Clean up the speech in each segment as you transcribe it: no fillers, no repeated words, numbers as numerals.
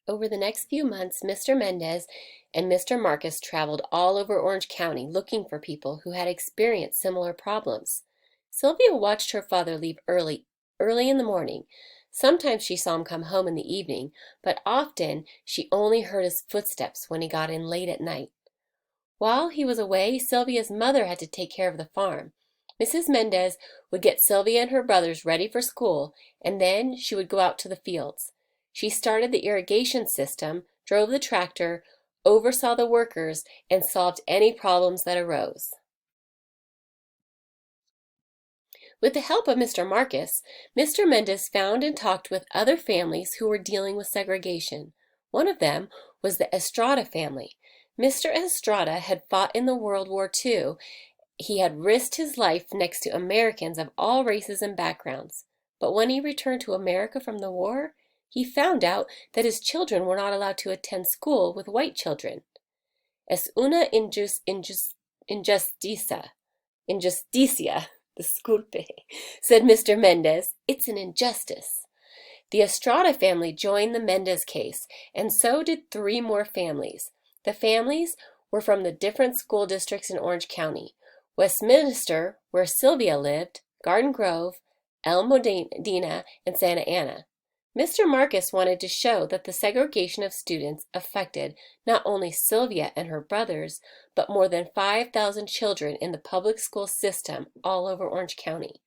Over the next few months, Mr. Mendez and Mr. Marcus traveled all over Orange County looking for people who had experienced similar problems. Sylvia watched her father leave early in the morning. Sometimes she saw him come home in the evening, but often she only heard his footsteps when he got in late at night. While he was away, Sylvia's mother had to take care of the farm. Mrs. Mendez would get Sylvia and her brothers ready for school, and then she would go out to the fields. She started the irrigation system, drove the tractor, oversaw the workers, and solved any problems that arose. With the help of Mr. Marcus, Mr. Mendez found and talked with other families who were dealing with segregation. One of them was the Estrada family. Mr. Estrada had fought in the World War II. He had risked his life next to Americans of all races and backgrounds. But when he returned to America from the war, he found out that his children were not allowed to attend school with white children. Es una injusticia, disculpe, said Mr. Mendez. It's an injustice. The Estrada family joined the Mendez case, and so did three more families. The families were from the different school districts in Orange County: Westminster, where Sylvia lived, Garden Grove, El Modena, and Santa Ana. Mr. Marcus wanted to show that the segregation of students affected not only Sylvia and her brothers, but more than 5,000 children in the public school system all over Orange County.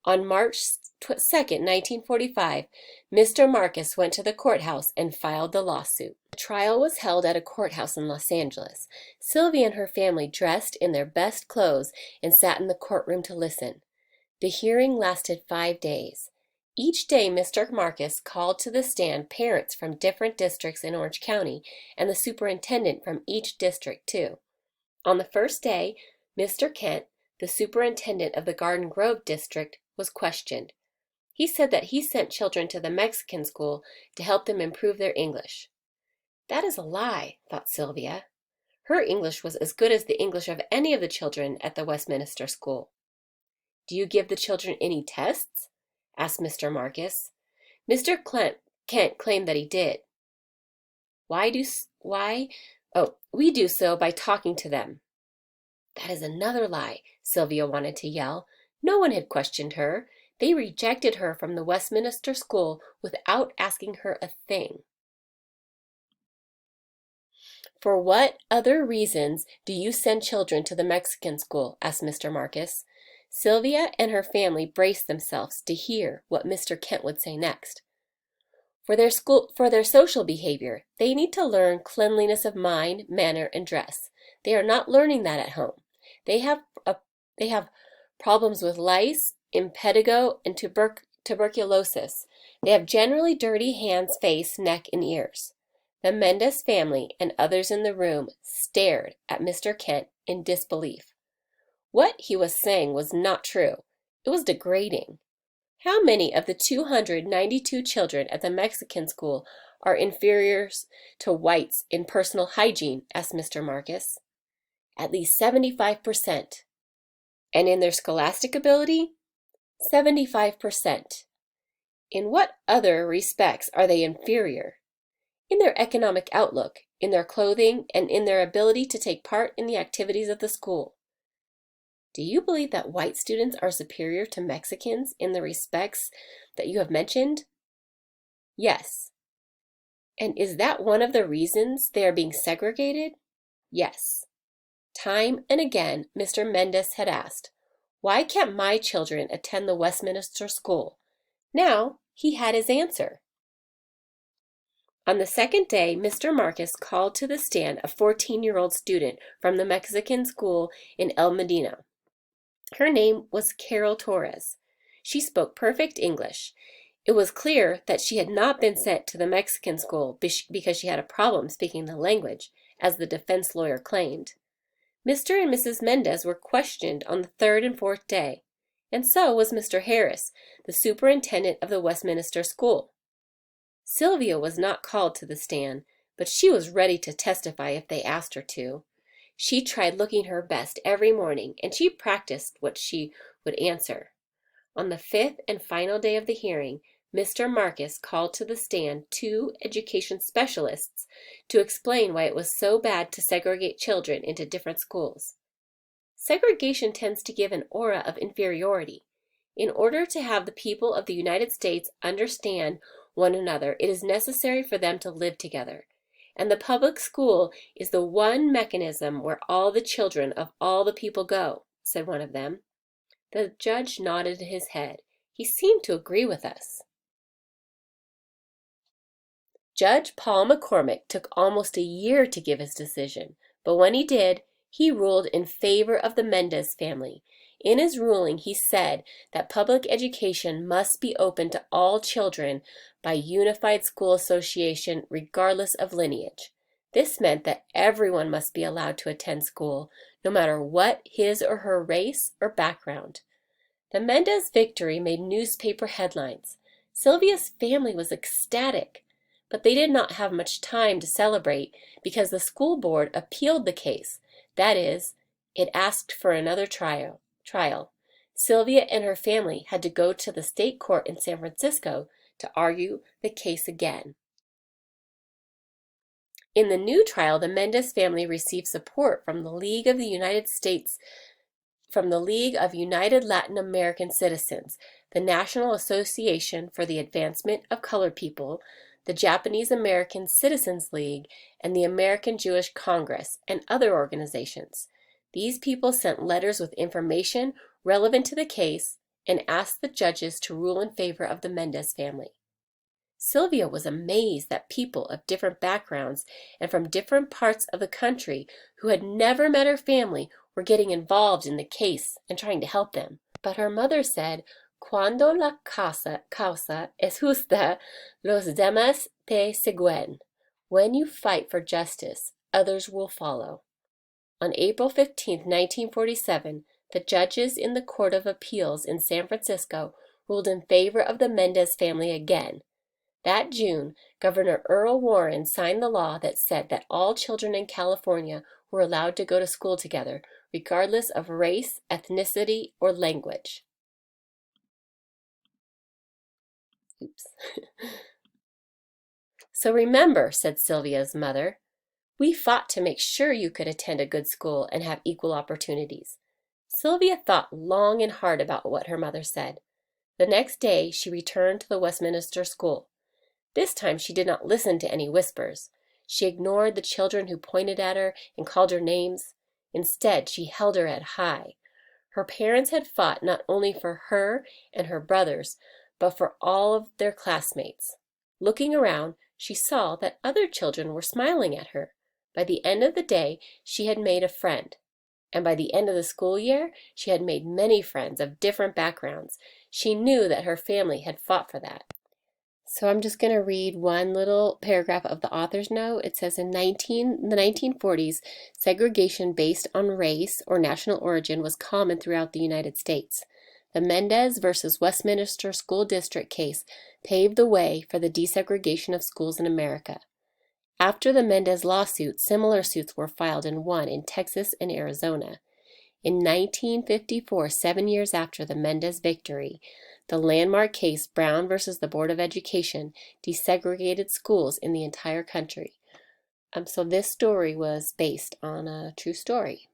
On March 2nd, 1945, Mr. Marcus went to the courthouse and filed the lawsuit. The trial was held at a courthouse in Los Angeles. Sylvia and her family dressed in their best clothes and sat in the courtroom to listen. The hearing lasted 5 days. Each day, Mr. Marcus called to the stand parents from different districts in Orange County and the superintendent from each district, too. On the first day, Mr. Kent, the superintendent of the Garden Grove district, was questioned. He said that he sent children to the Mexican school to help them improve their English. That is a lie, thought Sylvia. Her English was as good as the English of any of the children at the Westminster school. Do you give the children any tests? Asked Mr. Marcus. Mr. Kent claimed that he did. We do so by talking to them. That is another lie, Sylvia wanted to yell. No one had questioned her. They rejected her from the Westminster school without asking her a thing. For what other reasons do you send children to the Mexican school? Asked Mr. Marcus. Sylvia and her family braced themselves to hear what Mr. Kent would say next. For their social behavior, they need to learn cleanliness of mind, manner, and dress. They are not learning that at home. They have problems with lice, impetigo, and tuberculosis. They have generally dirty hands, face, neck, and ears. The Mendez family and others in the room stared at Mr. Kent in disbelief. What he was saying was not true. It was degrading. How many of the 292 children at the Mexican school are inferiors to whites in personal hygiene? Asked Mr. Marcus. At least 75%. And in their scholastic ability? 75%. In what other respects are they inferior? In their economic outlook, in their clothing, and in their ability to take part in the activities of the school. Do you believe that white students are superior to Mexicans in the respects that you have mentioned? Yes. And is that one of the reasons they are being segregated? Yes. Time and again, Mr. Mendez had asked, why can't my children attend the Westminster school? Now he had his answer. On the second day, Mr. Marcus called to the stand a 14-year-old student from the Mexican school in El Modena. Her name was Carol Torres. She spoke perfect English. It was clear that she had not been sent to the Mexican school because she had a problem speaking the language, as the defense lawyer claimed. Mr. and Mrs. Mendez were questioned on the third and fourth day, and so was Mr. Harris, the superintendent of the Westminster school. Sylvia was not called to the stand, but she was ready to testify if they asked her to. She tried looking her best every morning, and she practiced what she would answer. On the fifth and final day of the hearing, Mr. Marcus called to the stand two education specialists to explain why it was so bad to segregate children into different schools. Segregation tends to give an aura of inferiority. In order to have the people of the United States understand one another, it is necessary for them to live together. And the public school is the one mechanism where all the children of all the people go, said one of them. The judge nodded his head. He seemed to agree with us. Judge Paul McCormick took almost a year to give his decision, but when he did, he ruled in favor of the Mendez family. In his ruling, he said that public education must be open to all children by unified school association regardless of lineage. This meant that everyone must be allowed to attend school, no matter what his or her race or background. The Mendez victory made newspaper headlines. Sylvia's family was ecstatic. But they did not have much time to celebrate because the school board appealed the case. That is, it asked for another trial. Sylvia and her family had to go to the state court in San Francisco to argue the case again. In the new trial, the Mendez family received support from the League of United Latin American Citizens, the National Association for the Advancement of Colored People, the Japanese American Citizens League, and the American Jewish Congress, and other organizations. These people sent letters with information relevant to the case and asked the judges to rule in favor of the Mendez family. Sylvia was amazed that people of different backgrounds and from different parts of the country who had never met her family were getting involved in the case and trying to help them. But her mother said, "Cuando la causa es justa, los demás te siguen." When you fight for justice, others will follow. On April 15, 1947, the judges in the Court of Appeals in San Francisco ruled in favor of the Mendez family again. That June, Governor Earl Warren signed the law that said that all children in California were allowed to go to school together, regardless of race, ethnicity, or language. Oops. "So remember," said Sylvia's mother, "we fought to make sure you could attend a good school and have equal opportunities." Sylvia thought long and hard about what her mother said. The next day, she returned to the Westminster School. This time, she did not listen to any whispers. She ignored the children who pointed at her and called her names. Instead, she held her head high. Her parents had fought not only for her and her brothers, but for all of their classmates. Looking around, she saw that other children were smiling at her. By the end of the day, she had made a friend. And by the end of the school year, she had made many friends of different backgrounds. She knew that her family had fought for that. So I'm just going to read one little paragraph of the author's note. It says, in the 1940s, segregation based on race or national origin was common throughout the United States. The Mendez versus Westminster School District case paved the way for the desegregation of schools in America. After the Mendez lawsuit, similar suits were filed and won in Texas and Arizona. In 1954, 7 years after the Mendez victory, the landmark case Brown versus the Board of Education desegregated schools in the entire country. So this story was based on a true story.